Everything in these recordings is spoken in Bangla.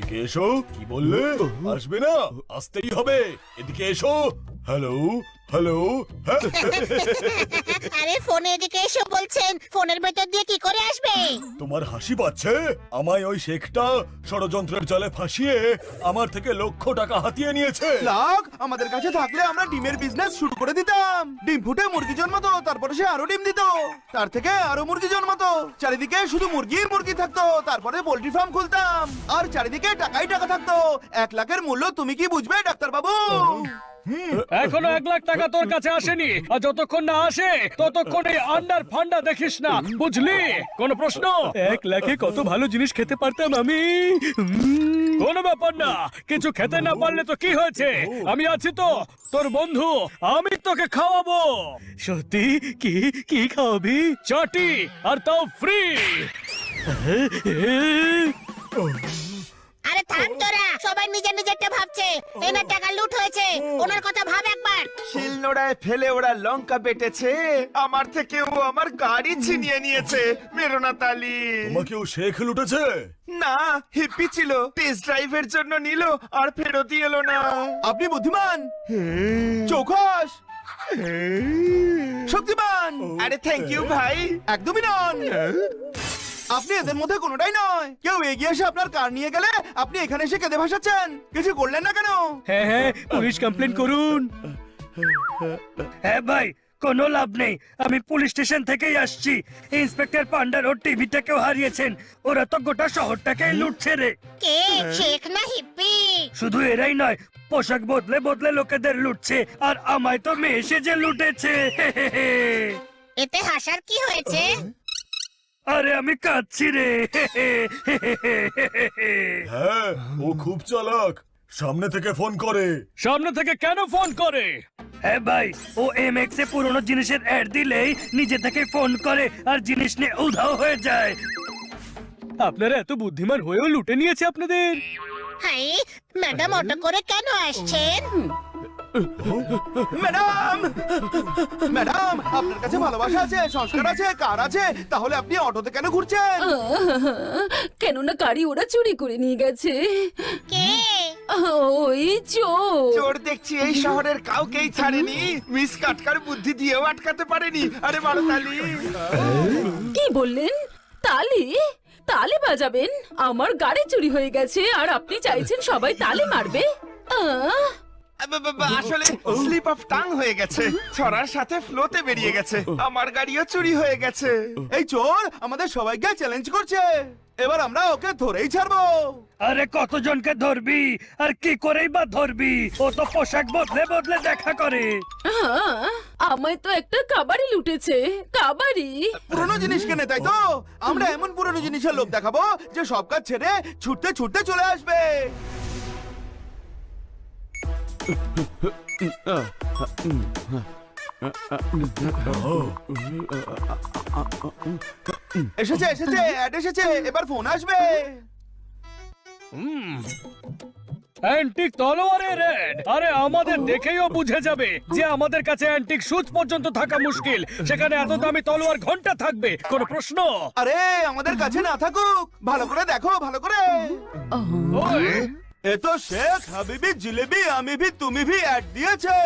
এদিকে এসো। কি বললে? আসবে না? আসতেই হবে। এদিকে এসো। Hello hello. আরে ফোনে এদিকে এসো বলছেন, ফোনের ভেতর দিয়ে কি করে আসবে? তোমার হাসি পাচ্ছে? আমায় ওই শেখটা ষড়যন্ত্রের জালে ফাঁসিয়ে আমার থেকে লক্ষ টাকা হাতিয়ে নিয়েছে। লাখ আমাদের কাছে থাকলে আমরা ডিমের বিজনেস শুরু করে দিতাম। ডিম ফুটে মুরগি জন্মাতো, তারপরে সে আরো ডিম দিত, তার থেকে আরো মুরগি জন্মাতো, চারিদিকে শুধু মুরগি থাকতো। তারপরে পোল্ট্রি ফার্ম খুলতাম, আর চারিদিকে টাকাই টাকা থাকতো। 1 লাখের মূল্য তুমি কি বুঝবে ডাক্তার বাবু? এখনো 1 লাখ টাকা তোর কাছে আসেনি, আর যতক্ষণ না আসে ততক্ষণ এই আন্ডার ফান্ডা দেখিস না, বুঝলি? কোন প্রশ্ন? 1 লাখে কত ভালো জিনিস খেতে পারতাম আমি। কোনো ব্যাপার না, কিছু খেতে না পারলে তো কি হয়েছে, আমি আছি তো, তোর বন্ধু, আমি তোকে খাওয়াবো। সত্যি? কি কি খাওয়াবি? চাটি, আর তাও ফ্রি। আরে থাম তোরা, সবাই নিজের নিজেরটা ভাবছে। এনার টাকা লুট হয়েছে, ওনার কথা ভাব একবার। শিলনোড়ায় ফেলে ওরা লঙ্কা বেটেছে, আমার থেকে ও আমার গাড়ি ছিনিয়ে নিয়েছে। মেরো না তালি। তোমাকেও শেখ লুটেছে? না, হিপ্পি ছিল, টেস্ট ড্রাইভের জন্য নিল আর ফেরতই এলো না। আপনি বুদ্ধিমান, চৌখস, শক্তিমান। আরে থ্যাংক ইউ ভাই। একদমই নন, আপনি এদের মধ্যে কোনোটাই নয়। কেউ এগিয়ে এসে আপনার কার নিয়ে গেলে আপনি এখানে এসে কেঁদে ভাসাচ্ছেন। কিছু করলেন না কেন? হ্যাঁ, পুলিশ কমপ্লেন করুন। হ্যাঁ ভাই, কোনো লাভ নেই, আমি পুলিশ স্টেশন থেকেই আসছি। ইন্সপেক্টর পান্ডার ওর টিভিটাকেও হারিয়েছেন। ওরা তো গোটা শহরটাকে লুটছে রে। কে, শেখ না হিপ্পি? শুধু এরাই নয়, পোশাক বদলে বদলে লোকেদের লুটছে, আর আমায় তো মেয়ে সেজে লুটেছে। এতে হাসার কি হয়েছে? আরে আমি কাঁদছি রে। হ্যাঁ, ও খুব চালাক। সামনে থেকে ফোন করে। সামনে থেকে কেন ফোন করে? হ্যাঁ ভাই, ও এমএক্স এ পুরনো জিনিসের অ্যাড দিলেই নিজে থেকে ফোন করে আর জিনিস নিয়ে উধাও হয়ে যায়। আপনারা এত বুদ্ধিমান হয়েও লুটে নিয়েছে আপনাদের। হাই, ম্যাডাম অটো করে কেন আসছেন? ম্যাডাম, ম্যাডাম, আপনার কাছে ভালোবাসা আছে, সংস্কার আছে, কার আছে, তাহলে আপনি অটোতে কেন ঘুরছেন? কেননা গাড়ি ওরা চুরি করে নিয়ে গেছে। কে? ওই চোর। চোর দেখছি এই শহরের কাউকেই ছাড়েনি, মিস কাটকার বুদ্ধি দিয়েও আটকাতে পারেনি। আরে মারো তালি। কি বললেন? তালি? তালি বাজাবেন? আমার গাড়ি চুরি হয়ে গেছে আর আপনি চাইছেন সবাই তালি মারবে? আসলে স্লিপ অফ টাং হয়ে গেছে, ছড়ার সাথে ফ্লোতে বেরিয়ে গেছে। আমার গাড়িও চুরি হয়ে গেছে। এই চোর আমাদের সবাইকে চ্যালেঞ্জ করছে, এবার আমরা ওকে ধরেই ছাড়বো। আরে কতজনকে ধরবি আর কি করেই বা ধরবি? ও তো পোশাক বদলে বদলে দেখা করে। আমায় তো একটা কাবাড়ি লুটেছে। কাবাড়ি? পুরনো জিনিস কেনে, তাই তো? আমরা এমন পুরনো জিনিসের লোভ দেখাবো যে সব কাজ ছেড়ে ছুটতে ছুটতে চলে আসবে। এসেছে এসেছে, অ্যাড এসেছে, এবার ফোন আসবে। অ্যান্টিক তলোয়ারের রেড। আরে আমাদের দেখেইও বুঝে যাবে যে আমাদের কাছে অ্যান্টিক সুচ পর্যন্ত থাকা মুশকিল, সেখানে এত দামি তলোয়ার ঘন্টা থাকবে। কোন প্রশ্ন? আরে আমাদের কাছে না থাকুক, ভালো করে দেখো, ভালো করে। ওই, এ তো শেখ হাবিবি জিলেবি আমি ভি তুমি ভি অ্যাড দিয়েছে।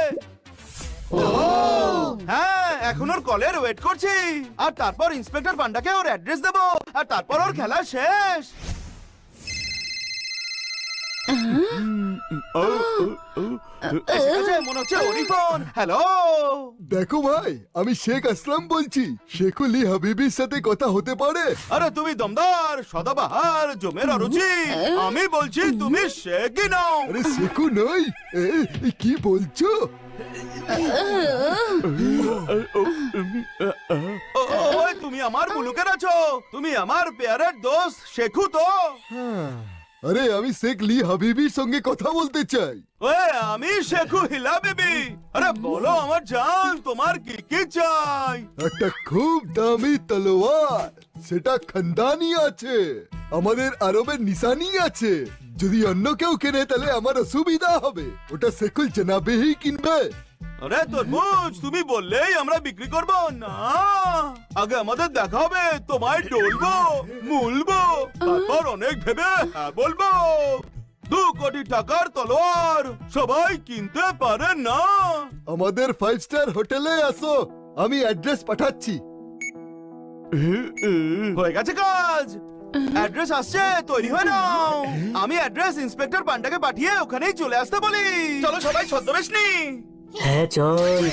হ্যাঁ, এখন ওর কলের ওয়েট করছি, আর তারপর ইন্সপেক্টর পান্ডাকে ওর অ্যাড্রেস দেবো, আর তারপর ওর খেলা শেষ। এসেছে, মনে হচ্ছে ওরই ফোন। হ্যালো, দেখো ভাই, আমি শেখ আসলাম বলছি। শেখুলি হাবিবির সাথে কথা হতে পারে? আরে তুমি দমদার, সদাবাহার, জমের অরুচি। আমি বলছি তুমি শেখই নাও। আরে শেখু নই। কি বলছো? ওই তুমি আমার মুলুকের আছো, তুমি আমার পেয়ারের দোস্ত শেখু তো? আরে আমি শেখ লি হাবিবির সঙ্গে কথা বলতে চাই। ওই আমি শেখু হিলা বিবি। আরে বলো আমার জান, তোমার কি কি চাই? একটা খুব দামি তলোয়ার, সেটা খানদানি আছে, আমাদের আরবের নিশানি আছে। যদি অন্য কেউ কেনে তাহলে আমার অসুবিধা হবে, ওটা শেখুল জনাবেই কিনবে। আরে তরমুজ, তুমি বললেই আমরা বিক্রি করব না। আগে আমাদের দেখা হবে, তোমায় ডলবো, মুলবো, তারপর অনেক ভেবে হ্যাঁ বলবো। 2 কোটি টাকার তলোয়ার সবাই কিনতে পারে না। আমাদের 5 স্টার হোটেলে আসো, আমি অ্যাড্রেস পাঠাচ্ছি। হয়ে গেছে কাজ। অ্যাড্রেস আসছে, তৈরি হয়ে নাও। আমি অ্যাড্রেস ইন্সপেক্টর পান্ডাকে পাঠিয়ে ওখানেই চলে আসতে বলি। চলো সবাই ছদ্মবেশ নি। হ্যাঁ চল।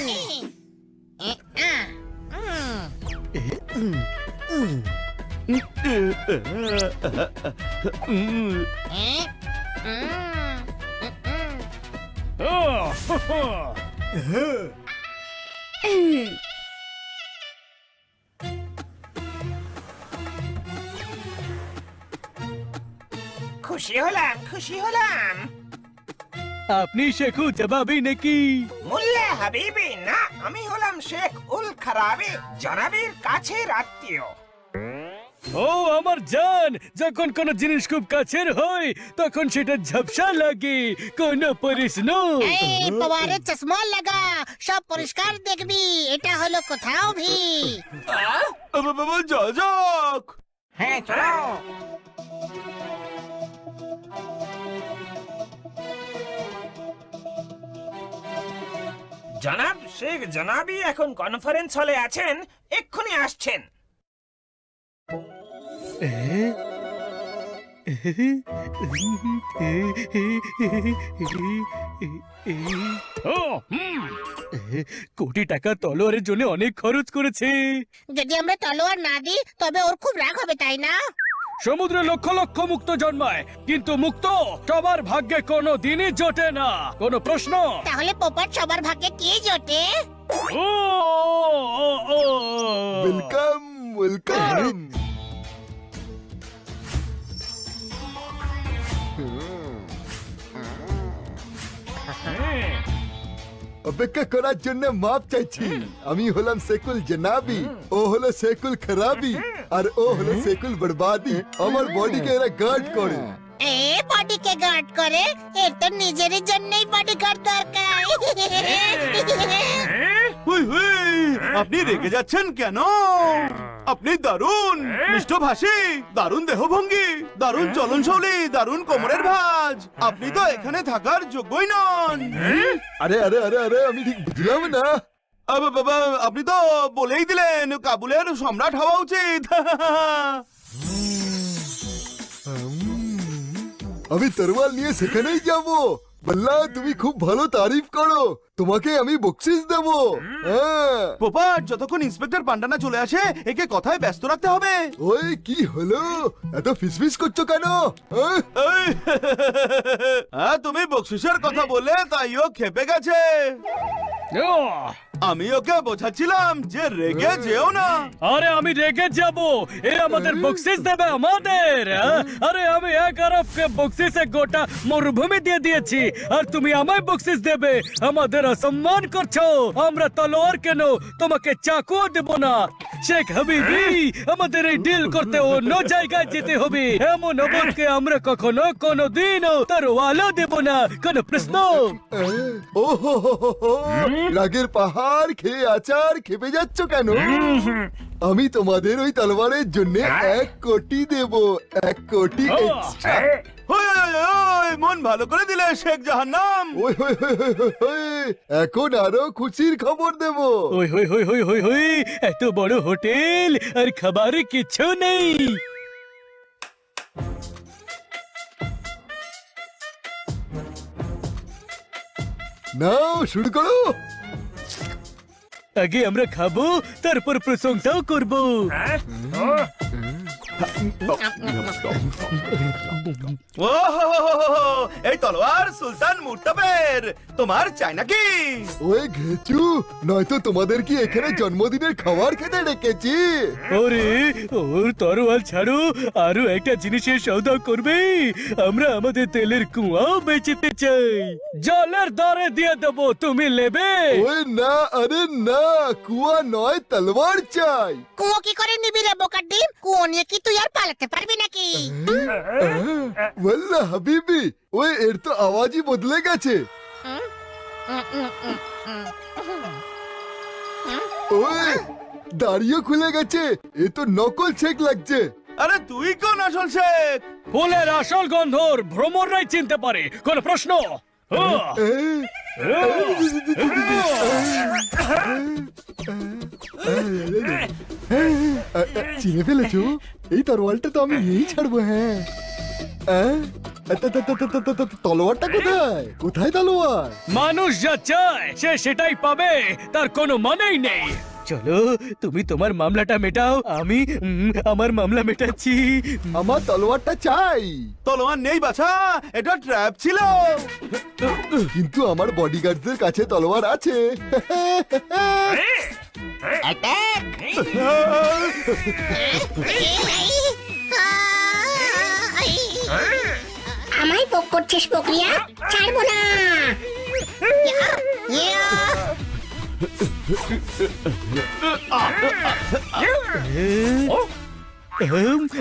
খুশি হলাম, খুশি হলাম। আপনি শেখু জবাবি নাকি? মুল্লা হাবিবি না, আমি হলাম শেখ উল খারাবি, জনাবির কাছের আত্মীয়। ও আমার জান, যখন কোন জিনিস খুব কাছের হয় তখন সেটা ঝাপসা লাগে, কোনো প্রশ্ন? এই পাওয়ারের চশমা লাগা, সব পরিষ্কার দেখবি। এটা হলো কোথাও ভি। যাক হ্যাঁ চলো। জনাব শেখ জনাবি এখন কনফারেন্স হলে আছেন, এক্ষুনি আসছেন। ও, হুম। কোটি টাকা তলোয়ারের জন্য অনেক খরচ করেছে। যদি আমরা তলোয়ার না দিই তবে ওর খুব রাগ হবে, তাই না? সমুদ্রে লক্ষ লক্ষ মুক্ত জন্মায়, কিন্তু মুক্ত সবার ভাগ্যে কোনো দিনই জোটে না। কোনো প্রশ্ন? তাহলে পোপট সবার ভাগ্যে কি জোটে? ও, ও, ও। Welcome welcome. অপেক্ষা করার জন্য মাপ চাইছি। আমি হলাম শেকুল জনাবি, ও হলো শেকুল খারাবি, আর ও হলো শেকুল বরবাদি। আমার বডিকে এরা গার্ড করে। এ বডিকে গার্ড করে? এর তো নিজেরই জন্যই বডি গার্ড দরকার। হুই হুই, আপনি রেগে যাচ্ছেন কেন? আপনি দারুণ মিষ্টভাষী, দারুণ দেহভঙ্গি, দারুণ চলনশৈলী, দারুণ কোমরের ভাঁজ। আপনি তো এখানে থাকার যোগ্যই নন। আরে আরে আরে আরে, আমি ঠিক বুঝলাম না। বাবা, আপনি তো বলেই দিলেন কাবুলের সম্রাট হওয়া উচিত। আমি তরোয়াল নিয়ে সেখানেই যাব। বল্লা, তুমি খুব ভালো তারিফ করো, তোমাকে আমি বকশিস দেব। হ্যাঁ। পোপাট, যতক্ষণ ইন্সপেক্টর পান্ডানা চলে আসে একে কথায় ব্যস্ত রাখতে হবে। ওই কি হলো, এত ফিসফিস করছো কেন? হ্যাঁ? এই, হ্যাঁ, তুমি বকশিসের কথা বলে তাই ও খেপে গেছে। ও, আমি ওকে বোঝাচ্ছিলাম যে রেগে যেও না। আরে আমি রেগে যাব, এ আমাদের বকশিস দেবে আমাদের। আরে আমি 1 আরবকে বকশিসে গোটা মরুভূমি দিয়ে দিয়েছি, আর তুমি আমায় বকশিস দেবে? আমাদের অসম্মান করছো। আমরা তলোয়ার কেন, তোমাকে চাকুও দেব না। শেখ হাবিবি, আমাদের এই ডিল করতে অন্য জায়গায় যেতে হবে। এমন অবধকে আমরা কখনো কোনোদিনও তরোয়ালও দেব না। কোনো প্রশ্ন? ও হো হো হো হো, রাগের পাহাড় খেয়ে আচার খেপে যাচ্ছ কেন? আমি তোমাদের ওই তলোয়ারের জন্য 1 কোটি দেব, 1 কোটি এক্সট্রা। ওই, ওই, ওই, মন ভালো করে দিলে শেখ জাহান্নাম। ওই হই হই হই হই হই, এখন আরো খুশির খবর দেব। ওই হই হই হই হই হই, এত বড় হোটেল আর খাবারে কিছু নেই। নাও শুরু করো। আগে আমরা খাবো, তারপর প্রশংসাও করব। ও হো হো হো হো, এই তলোয়ার সুলতান মুর্তাবের। তোমার চাই নাকি? ওই ঘেচু, নয়তো তোমাদের কি এখানে জন্মদিনের খাবার খেতে ডেকেছি? ওরে, ওর তরোয়াল ছাড়ো, আরো একটা জিনিসের সৌদা করবে। আমরা আমাদের তেলের কুয়াও বেচতে চাই, জলের দরে দিয়ে দেবো, তুমি নেবে? ওই না, আরে না, কুয়া নয়, তলোয়ার চাই। কুয়ো কি করে নিবি রে বোকার ডিম? কুয়ো নিয়ে কি তুই আর পালাতে পারবি নাকি? ওয়াল্লাহ হাবিবি, ওই এর তো আওয়াজই বদলে গেছে। ওই দাড়িও খুলে গেছে, এ তো নকল শেখ লাগছে। আরে তুই কোন আসল শেখ? ফুলের আসল গন্ধর ভ্রমররাই চিনতে পারে, কোন প্রশ্ন? চিনে ফেলেছো? এই তরোয়ালটা তো আমি নিয়েই ছাড়বো। হ্যাঁ তলোয়ারটা কোথায়? কোথায় তলোয়ার? মানুষ যা চায় সে সেটাই পাবে, তার কোনো মানেই নেই। চলো তুমি তোমার মামলাটা মেটাও, আমি আমার মামলা মেটাচ্ছি। আমার তলোয়ারটা চাই। তলোয়ার নেই বাছা, এটা ট্র্যাপ ছিল। কিন্তু আমার বডিগার্ডদের কাছে তলোয়ার আছে। অ্যাটাক! আমায় পোক করছিস প্রক্রিয়া, ছাড়বো না।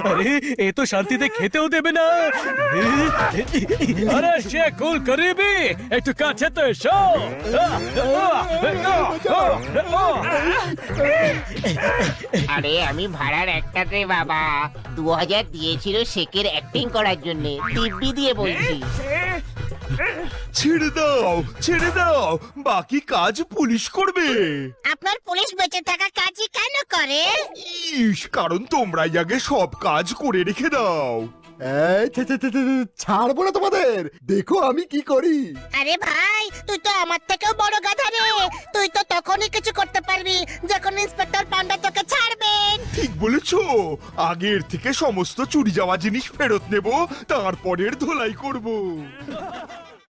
আরে এ তো শান্তিতে খেতেও দেবে না। আরে শেখুল করিবি, একটু কাছে তো এসো। আরে আমি ভাড়ার একটাতে বাবা 2000 দিয়েছিল শেখের অ্যাক্টিং করার জন্য, দিব্যি দিয়ে বলছি। ছেড়ে দাও, বাকি কাজ পুলিশ করবে। আপনার পুলিশ বেঁচে থাকা কাজই কেন করে? কারণ তোমরাই আগে সব কাজ করে রেখে দাও। ছাড়বো না তোমাদের, দেখো আমি কি করি। আরে ভাই, তুই তো আমার থেকেও বড় গাধা রে। তুই তো তখনই কিছু করতে পারবি যখন ইন্সপেক্টর পান্ডা তোকে ছাড়বেন। ঠিক বলেছো, আগের থেকে সমস্ত চুরি যাওয়া জিনিস ফেরত নেব, তারপরের ধোলাই করব।